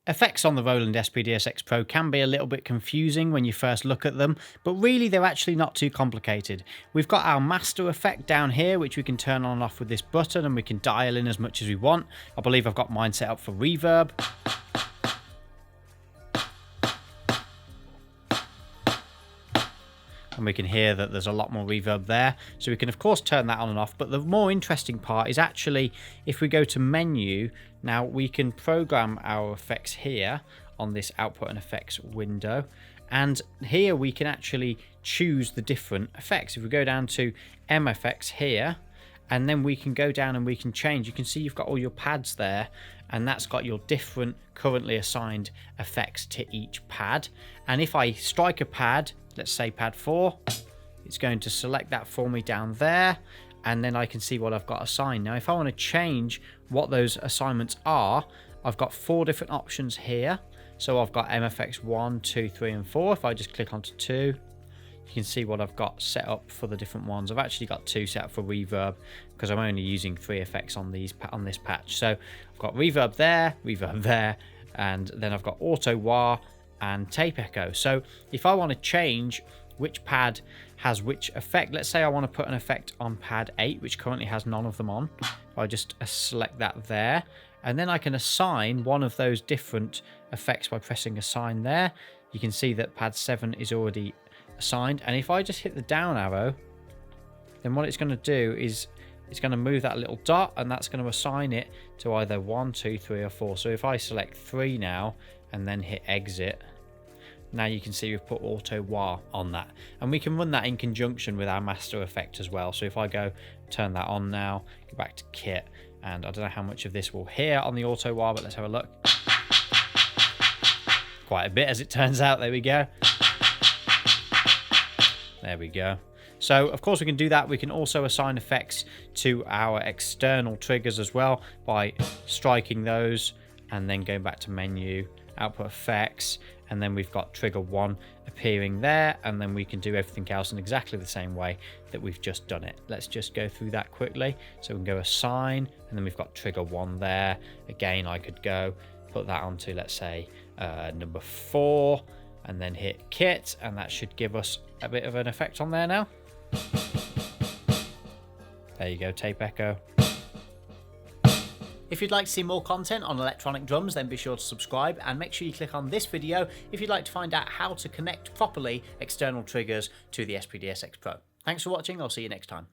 Effects on the Roland SPD SX Pro can be a little bit confusing when you first look at them, but really they're actually not too complicated. We've got our master effect down here, which we can turn on and off with this button, and we can dial in as much as we want. I believe I've got mine set up for reverb. And we can hear that there's a lot more reverb there. So we can of course turn that on and off, but the more interesting part is actually if we go to menu, now we can program our effects here on this output and effects window. And here we can actually choose the different effects. If we go down to M effects here, and then we can go down and we can change. You can see you've got all your pads there, and that's got your different currently assigned effects to each pad. And if I strike a pad, let's say pad 4, it's going to select that for me down there, and then I can see what I've got assigned. Now if I want to change what those assignments are, I've got 4 different options here. So I've got MFX 1, 2, 3 and 4. If I just click onto 2, you can see what I've got set up for the different ones. I've actually got 2 set up for reverb because I'm only using 3 effects on this patch. So I've got reverb there, and then I've got auto wah and tape echo. So if I want to change which pad has which effect, let's say I want to put an effect on pad 8, which currently has none of them on. I just select that there, and then I can assign one of those different effects by pressing assign there. You can see that pad 7 is already assigned, and if I just hit the down arrow, then what it's going to do is it's going to move that little dot, and that's going to assign it to either 1, 2, 3 or 4. So if I select 3 now and then hit exit, now you can see we've put auto wah on that, and we can run that in conjunction with our master effect as well. So if I go turn that on now, go back to kit, and I don't know how much of this we'll hear on the auto wah, but let's have a look. Quite a bit, as it turns out. There we go. There we go. So of course we can do that. We can also assign effects to our external triggers as well by striking those and then going back to menu, output effects, and then we've got trigger 1 appearing there, and then we can do everything else in exactly the same way that we've just done it. Let's just go through that quickly. So we can go assign, and then we've got trigger 1 there. Again, I could go put that onto, let's say, number 4, and then hit kit, and that should give us a bit of an effect on there now. There you go, tape echo. If you'd like to see more content on electronic drums, then be sure to subscribe, and make sure you click on this video if you'd like to find out how to connect properly external triggers to the SPD SX Pro. Thanks for watching, I'll see you next time.